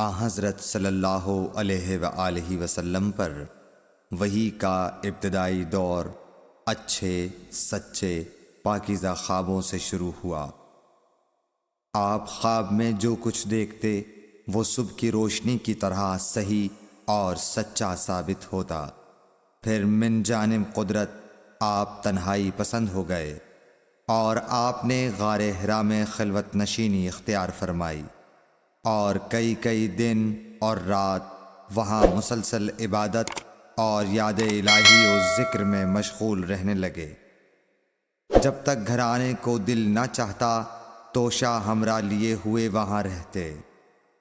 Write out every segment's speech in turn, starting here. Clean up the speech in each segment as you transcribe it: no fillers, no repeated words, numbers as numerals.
حضرت صلی اللہ علیہ وآلہ وسلم پر وحی کا ابتدائی دور اچھے سچے پاکیزہ خوابوں سے شروع ہوا۔ آپ خواب میں جو کچھ دیکھتے وہ صبح کی روشنی کی طرح صحیح اور سچا ثابت ہوتا۔ پھر من جانب قدرت آپ تنہائی پسند ہو گئے اور آپ نے غار حرا میں خلوت نشینی اختیار فرمائی اور کئی دن اور رات وہاں مسلسل عبادت اور یاد الہی و ذکر میں مشغول رہنے لگے۔ جب تک گھر آنے کو دل نہ چاہتا توشہ ہمراہ لیے ہوئے وہاں رہتے۔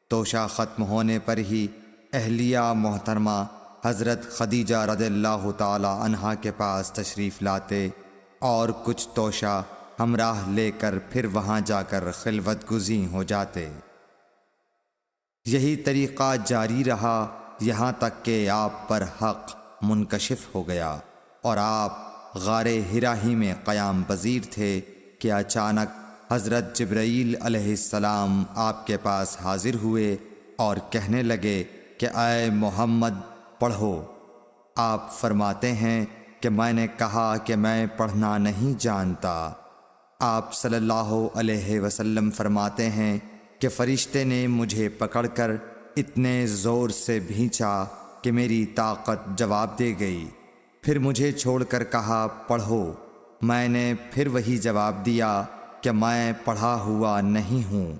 توشہ ختم ہونے پر ہی اہلیہ محترمہ حضرت خدیجہ رضی اللہ تعالی عنہا کے پاس تشریف لاتے اور کچھ توشہ ہمراہ لے کر پھر وہاں جا کر خلوت گزین ہو جاتے۔ یہی طریقہ جاری رہا یہاں تک کہ آپ پر حق منکشف ہو گیا اور آپ غار حرا ہی میں قیام پذیر تھے کہ اچانک حضرت جبرائیل علیہ السلام آپ کے پاس حاضر ہوئے اور کہنے لگے کہ اے محمد پڑھو۔ آپ فرماتے ہیں کہ میں نے کہا کہ میں پڑھنا نہیں جانتا۔ آپ صلی اللہ علیہ وسلم فرماتے ہیں کہ فرشتے نے مجھے پکڑ کر اتنے زور سے بھینچا کہ میری طاقت جواب دے گئی۔ پھر مجھے چھوڑ کر کہا پڑھو۔ میں نے پھر وہی جواب دیا کہ میں پڑھا ہوا نہیں ہوں۔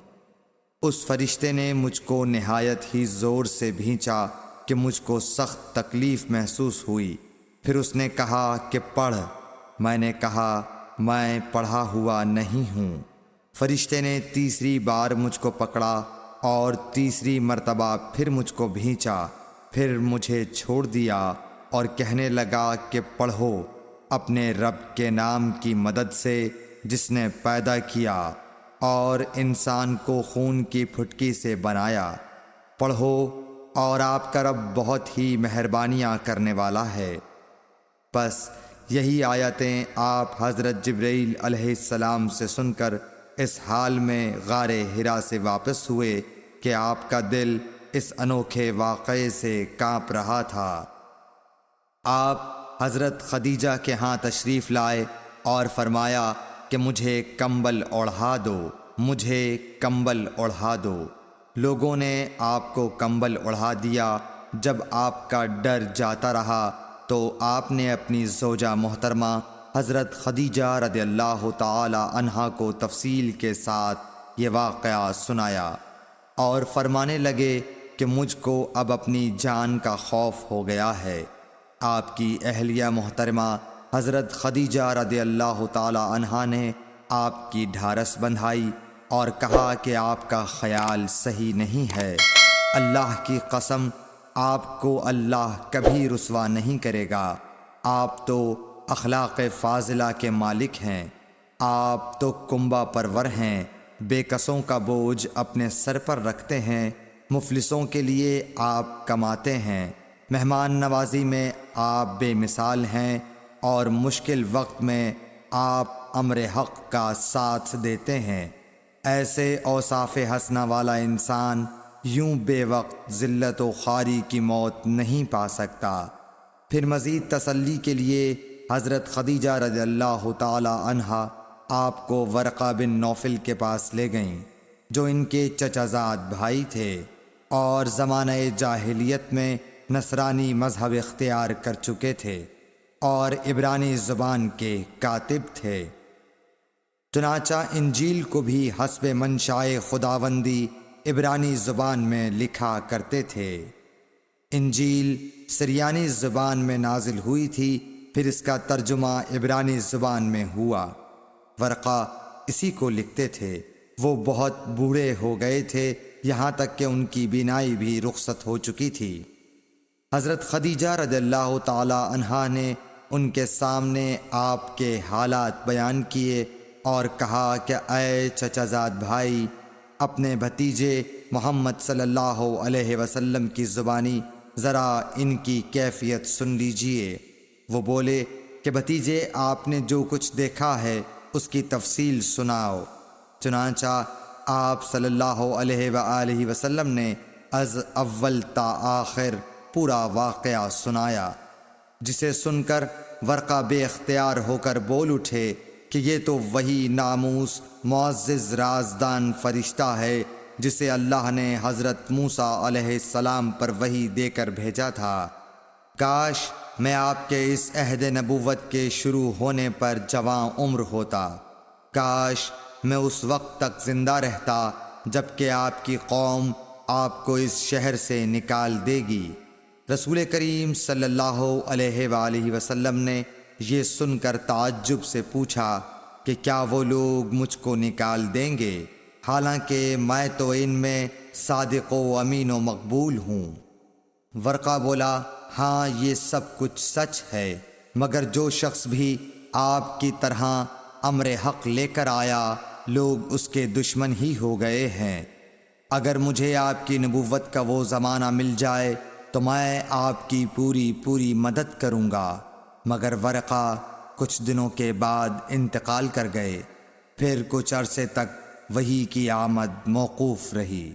اس فرشتے نے مجھ کو نہایت ہی زور سے بھینچا کہ مجھ کو سخت تکلیف محسوس ہوئی۔ پھر اس نے کہا کہ پڑھ۔ میں نے کہا میں پڑھا ہوا نہیں ہوں۔ فرشتے نے تیسری بار مجھ کو پکڑا اور تیسری مرتبہ پھر مجھ کو بھینچا۔ پھر مجھے چھوڑ دیا اور کہنے لگا کہ پڑھو اپنے رب کے نام کی مدد سے جس نے پیدا کیا اور انسان کو خون کی پھٹکی سے بنایا۔ پڑھو اور آپ کا رب بہت ہی مہربانیاں کرنے والا ہے۔ بس یہی آیتیں آپ حضرت جبرائیل علیہ السلام سے سن کر اس حال میں غار حرا سے واپس ہوئے کہ آپ کا دل اس انوکھے واقعے سے کانپ رہا تھا۔ آپ حضرت خدیجہ کے ہاں تشریف لائے اور فرمایا کہ مجھے کمبل اوڑھا دو، مجھے کمبل اوڑھا دو۔ لوگوں نے آپ کو کمبل اوڑھا دیا۔ جب آپ کا ڈر جاتا رہا تو آپ نے اپنی زوجہ محترمہ حضرت خدیجہ رضی اللہ تعالی عنہا کو تفصیل کے ساتھ یہ واقعہ سنایا اور فرمانے لگے کہ مجھ کو اب اپنی جان کا خوف ہو گیا ہے۔ آپ کی اہلیہ محترمہ حضرت خدیجہ رضی اللہ تعالی عنہا نے آپ کی ڈھارس بندھائی اور کہا کہ آپ کا خیال صحیح نہیں ہے۔ اللہ کی قسم آپ کو اللہ کبھی رسوا نہیں کرے گا۔ آپ تو اخلاق فاضلہ کے مالک ہیں۔ آپ تو کنبہ پرور ہیں، بے کسوں کا بوجھ اپنے سر پر رکھتے ہیں، مفلسوں کے لیے آپ کماتے ہیں، مہمان نوازی میں آپ بے مثال ہیں اور مشکل وقت میں آپ امر حق کا ساتھ دیتے ہیں۔ ایسے اوصاف حسنہ والا انسان یوں بے وقت ذلت و خواری کی موت نہیں پا سکتا۔ پھر مزید تسلی کے لیے حضرت خدیجہ رضی اللہ تعالی عنہا آپ کو ورقہ بن نوفل کے پاس لے گئیں جو ان کے چچا زاد بھائی تھے اور زمانہ جاہلیت میں نصرانی مذہب اختیار کر چکے تھے اور عبرانی زبان کے کاتب تھے۔ چنانچہ انجیل کو بھی حسب منشائے خداوندی عبرانی زبان میں لکھا کرتے تھے۔ انجیل سریانی زبان میں نازل ہوئی تھی، پھر اس کا ترجمہ عبرانی زبان میں ہوا۔ ورقہ اسی کو لکھتے تھے۔ وہ بہت بوڑھے ہو گئے تھے، یہاں تک کہ ان کی بینائی بھی رخصت ہو چکی تھی۔ حضرت خدیجہ رضی اللہ تعالی عنہا نے ان کے سامنے آپ کے حالات بیان کیے اور کہا کہ اے چچا زاد بھائی، اپنے بھتیجے محمد صلی اللہ علیہ وسلم کی زبانی ذرا ان کی کیفیت سن لیجئے۔ وہ بولے کہ بھتیجے آپ نے جو کچھ دیکھا ہے اس کی تفصیل سناؤ۔ چنانچہ آپ صلی اللہ علیہ وآلہ وسلم نے از اول تا آخر پورا واقعہ سنایا، جسے سن کر ورقہ بے اختیار ہو کر بول اٹھے کہ یہ تو وہی ناموس معزز رازدان فرشتہ ہے جسے اللہ نے حضرت موسیٰ علیہ السلام پر وحی دے کر بھیجا تھا۔ کاش میں آپ کے اس عہد نبوت کے شروع ہونے پر جوان عمر ہوتا، کاش میں اس وقت تک زندہ رہتا جب کہ آپ کی قوم آپ کو اس شہر سے نکال دے گی۔ رسول کریم صلی اللہ علیہ وآلہ وسلم نے یہ سن کر تعجب سے پوچھا کہ کیا وہ لوگ مجھ کو نکال دیں گے، حالانکہ میں تو ان میں صادق و امین و مقبول ہوں۔ ورقہ بولا، ہاں یہ سب کچھ سچ ہے، مگر جو شخص بھی آپ کی طرح امر حق لے کر آیا لوگ اس کے دشمن ہی ہو گئے ہیں۔ اگر مجھے آپ کی نبوت کا وہ زمانہ مل جائے تو میں آپ کی پوری مدد کروں گا، مگر ورقہ کچھ دنوں کے بعد انتقال کر گئے، پھر کچھ عرصے تک وحی کی آمد موقوف رہی۔